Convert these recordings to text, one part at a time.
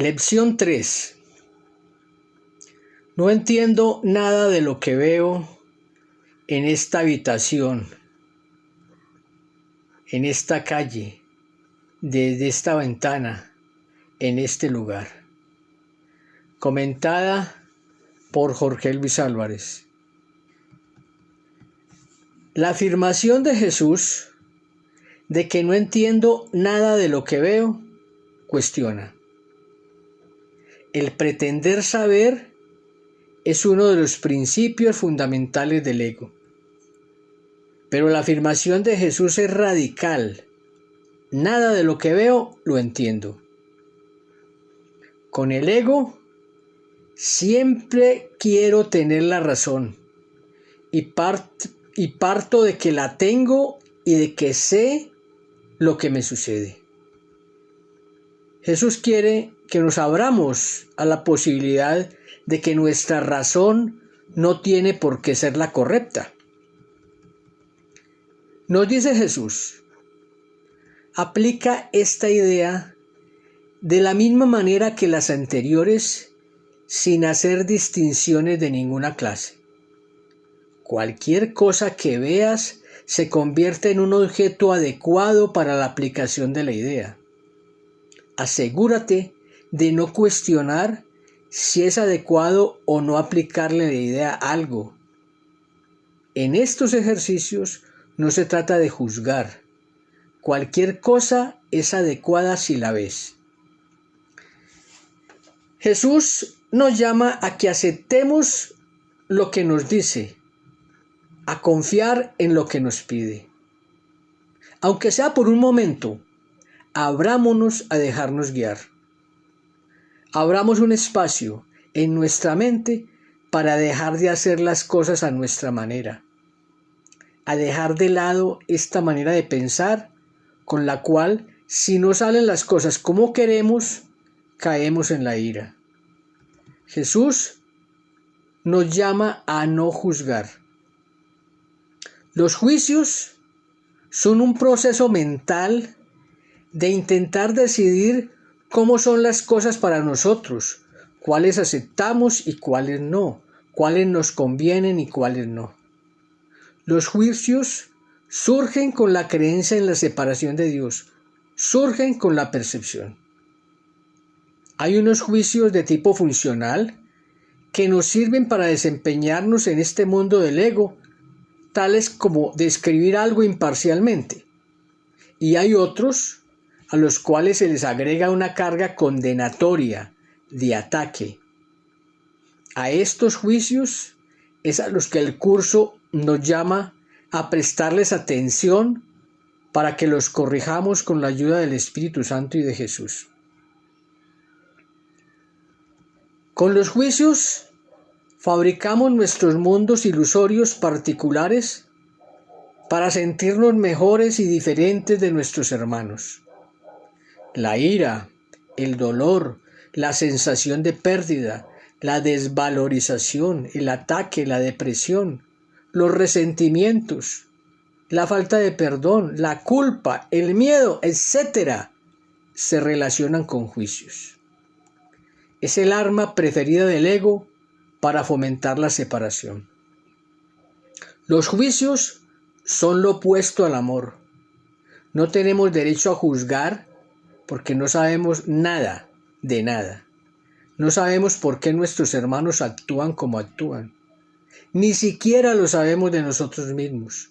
Lección 3. No entiendo nada de lo que veo en esta habitación, en esta calle, desde esta ventana, en este lugar. Comentada por Jorge Luis Álvarez. La afirmación de Jesús de que no entiendo nada de lo que veo, cuestiona. El pretender saber es uno de los principios fundamentales del ego. Pero la afirmación de Jesús es radical. Nada de lo que veo lo entiendo. Con el ego siempre quiero tener la razón y parto de que la tengo y de que sé lo que me sucede. Jesús quiere que nos abramos a la posibilidad de que nuestra razón no tiene por qué ser la correcta. Nos dice Jesús, aplica esta idea de la misma manera que las anteriores, sin hacer distinciones de ninguna clase. Cualquier cosa que veas se convierte en un objeto adecuado para la aplicación de la idea. Asegúrate de no cuestionar si es adecuado o no aplicarle la idea a algo. En estos ejercicios no se trata de juzgar. Cualquier cosa es adecuada si la ves. Jesús nos llama a que aceptemos lo que nos dice, a confiar en lo que nos pide. Aunque sea por un momento, abrámonos a dejarnos guiar. Abramos un espacio en nuestra mente para dejar de hacer las cosas a nuestra manera, a dejar de lado esta manera de pensar con la cual, si no salen las cosas como queremos, caemos en la ira. Jesús nos llama a no juzgar. Los juicios son un proceso mental de intentar decidir cómo son las cosas para nosotros, cuáles aceptamos y cuáles no, cuáles nos convienen y cuáles no. Los juicios surgen con la creencia en la separación de Dios, surgen con la percepción. Hay unos juicios de tipo funcional que nos sirven para desempeñarnos en este mundo del ego, tales como describir algo imparcialmente. Y hay otros a los cuales se les agrega una carga condenatoria, de ataque. A estos juicios es a los que el curso nos llama a prestarles atención para que los corrijamos con la ayuda del Espíritu Santo y de Jesús. Con los juicios fabricamos nuestros mundos ilusorios particulares para sentirnos mejores y diferentes de nuestros hermanos. La ira, el dolor, la sensación de pérdida, la desvalorización, el ataque, la depresión, los resentimientos, la falta de perdón, la culpa, el miedo, etc., se relacionan con juicios. Es el arma preferida del ego para fomentar la separación. Los juicios son lo opuesto al amor. No tenemos derecho a juzgar porque no sabemos nada de nada. No sabemos por qué nuestros hermanos actúan como actúan. Ni siquiera lo sabemos de nosotros mismos.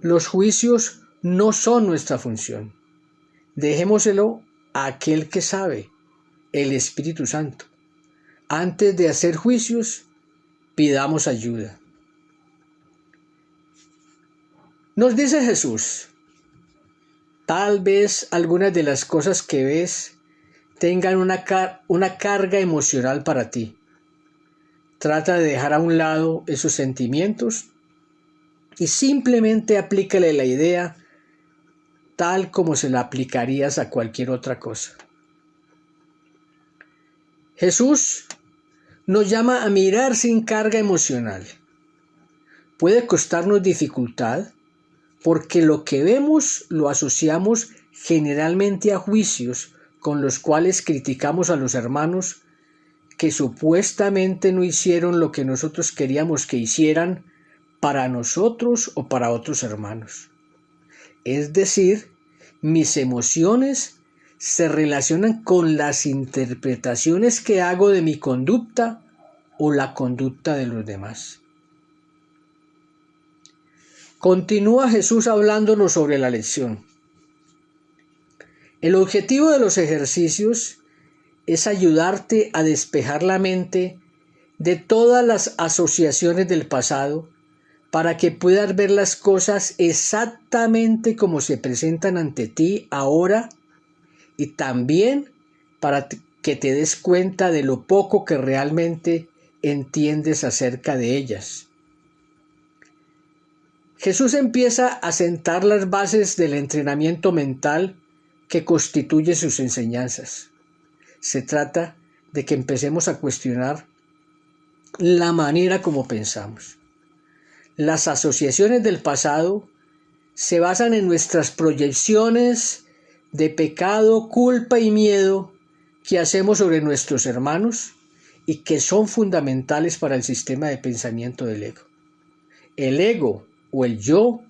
Los juicios no son nuestra función. Dejémoselo a aquel que sabe, el Espíritu Santo. Antes de hacer juicios, pidamos ayuda. Nos dice Jesús, tal vez algunas de las cosas que ves tengan una carga emocional para ti. Trata de dejar a un lado esos sentimientos y simplemente aplícale la idea tal como se la aplicarías a cualquier otra cosa. Jesús nos llama a mirar sin carga emocional. Puede costarnos dificultad porque lo que vemos lo asociamos generalmente a juicios con los cuales criticamos a los hermanos que supuestamente no hicieron lo que nosotros queríamos que hicieran para nosotros o para otros hermanos. Es decir, mis emociones se relacionan con las interpretaciones que hago de mi conducta o la conducta de los demás. Continúa Jesús hablándonos sobre la lección. El objetivo de los ejercicios es ayudarte a despejar la mente de todas las asociaciones del pasado para que puedas ver las cosas exactamente como se presentan ante ti ahora y también para que te des cuenta de lo poco que realmente entiendes acerca de ellas. Jesús empieza a sentar las bases del entrenamiento mental que constituye sus enseñanzas. Se trata de que empecemos a cuestionar la manera como pensamos. Las asociaciones del pasado se basan en nuestras proyecciones de pecado, culpa y miedo que hacemos sobre nuestros hermanos y que son fundamentales para el sistema de pensamiento del ego. El ego o el yo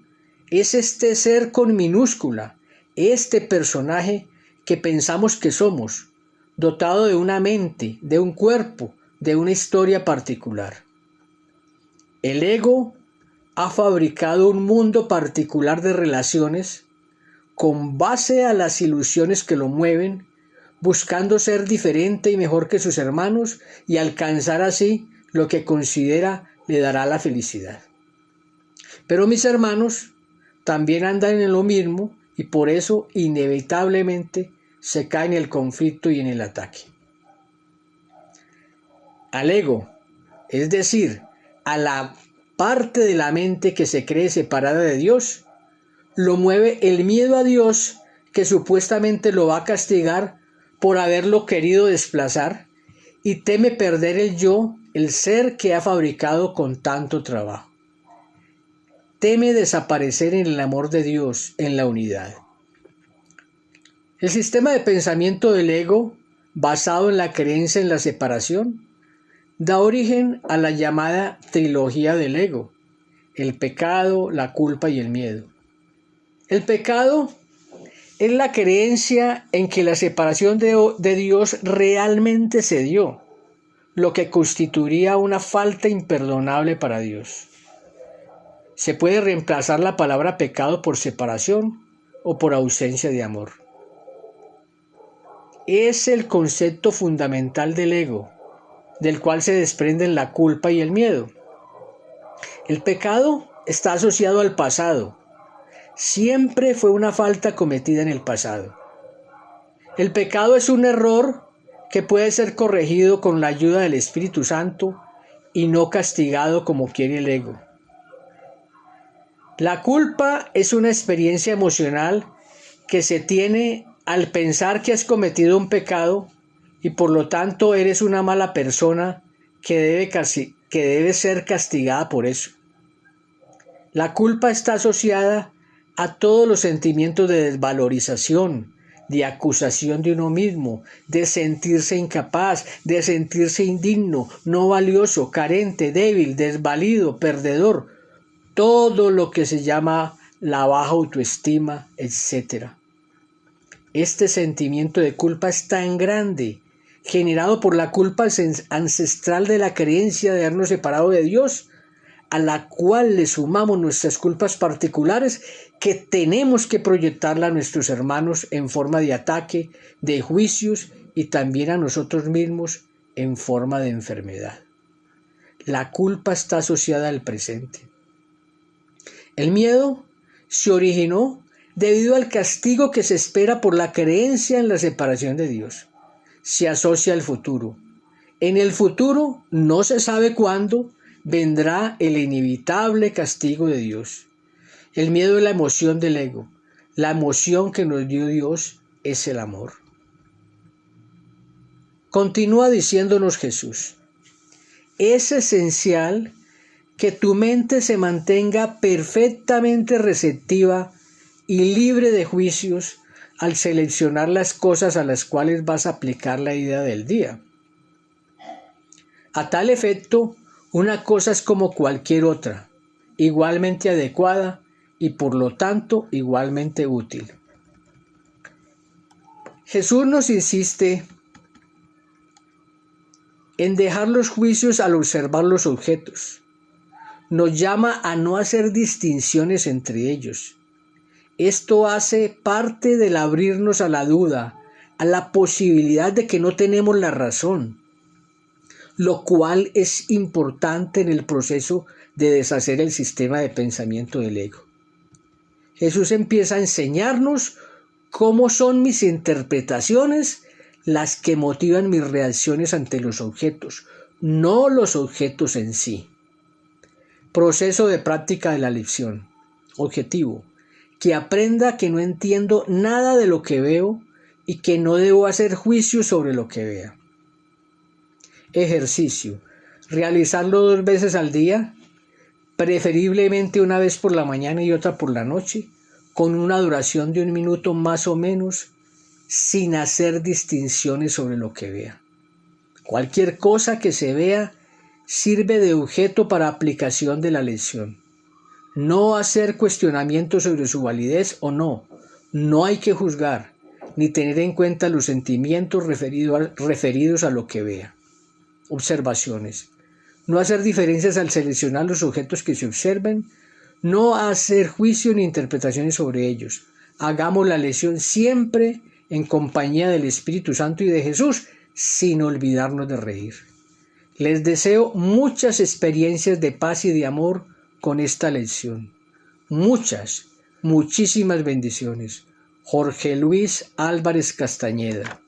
es este ser con minúscula, este personaje que pensamos que somos, dotado de una mente, de un cuerpo, de una historia particular. El ego ha fabricado un mundo particular de relaciones con base a las ilusiones que lo mueven, buscando ser diferente y mejor que sus hermanos y alcanzar así lo que considera le dará la felicidad. Pero mis hermanos también andan en lo mismo y por eso inevitablemente se cae en el conflicto y en el ataque. Al ego, es decir, a la parte de la mente que se cree separada de Dios, lo mueve el miedo a Dios, que supuestamente lo va a castigar por haberlo querido desplazar, y teme perder el yo, el ser que ha fabricado con tanto trabajo. Teme desaparecer en el amor de Dios, en la unidad. El sistema de pensamiento del ego, basado en la creencia en la separación, da origen a la llamada trilogía del ego: el pecado, la culpa y el miedo. El pecado es la creencia en que la separación de Dios realmente se dio, lo que constituiría una falta imperdonable para Dios. Se puede reemplazar la palabra pecado por separación o por ausencia de amor. Es el concepto fundamental del ego, del cual se desprenden la culpa y el miedo. El pecado está asociado al pasado. Siempre fue una falta cometida en el pasado. El pecado es un error que puede ser corregido con la ayuda del Espíritu Santo y no castigado como quiere el ego. La culpa es una experiencia emocional que se tiene al pensar que has cometido un pecado y por lo tanto eres una mala persona que debe ser castigada por eso. La culpa está asociada a todos los sentimientos de desvalorización, de acusación de uno mismo, de sentirse incapaz, de sentirse indigno, no valioso, carente, débil, desvalido, perdedor, todo lo que se llama la baja autoestima, etc. Este sentimiento de culpa es tan grande, generado por la culpa ancestral de la creencia de habernos separado de Dios, a la cual le sumamos nuestras culpas particulares, que tenemos que proyectarla a nuestros hermanos en forma de ataque, de juicios y también a nosotros mismos en forma de enfermedad. La culpa está asociada al presente. El miedo se originó debido al castigo que se espera por la creencia en la separación de Dios. Se asocia al futuro. En el futuro, no se sabe cuándo, vendrá el inevitable castigo de Dios. El miedo es la emoción del ego. La emoción que nos dio Dios es el amor. Continúa diciéndonos Jesús: es esencial que tu mente se mantenga perfectamente receptiva y libre de juicios al seleccionar las cosas a las cuales vas a aplicar la idea del día. A tal efecto, una cosa es como cualquier otra, igualmente adecuada y por lo tanto igualmente útil. Jesús nos insiste en dejar los juicios al observar los objetos. Nos llama a no hacer distinciones entre ellos. Esto hace parte del abrirnos a la duda, a la posibilidad de que no tenemos la razón, lo cual es importante en el proceso de deshacer el sistema de pensamiento del ego. Jesús empieza a enseñarnos cómo son mis interpretaciones las que motivan mis reacciones ante los objetos, no los objetos en sí. Proceso de práctica de la lección. Objetivo: que aprenda que no entiendo nada de lo que veo y que no debo hacer juicio sobre lo que vea. Ejercicio: realizarlo 2 veces al día, preferiblemente una vez por la mañana y otra por la noche, con una duración de 1 minuto más o menos, sin hacer distinciones sobre lo que vea. Cualquier cosa que se vea sirve de objeto para aplicación de la lección. No hacer cuestionamientos sobre su validez o no. No hay que juzgar, ni tener en cuenta los sentimientos referidos a lo que vea. Observaciones: no hacer diferencias al seleccionar los objetos que se observen, no hacer juicio ni interpretaciones sobre ellos. Hagamos la lección siempre en compañía del Espíritu Santo y de Jesús, sin olvidarnos de reír. Les deseo muchas experiencias de paz y de amor con esta lección. Muchísimas bendiciones. Jorge Luis Álvarez Castañeda.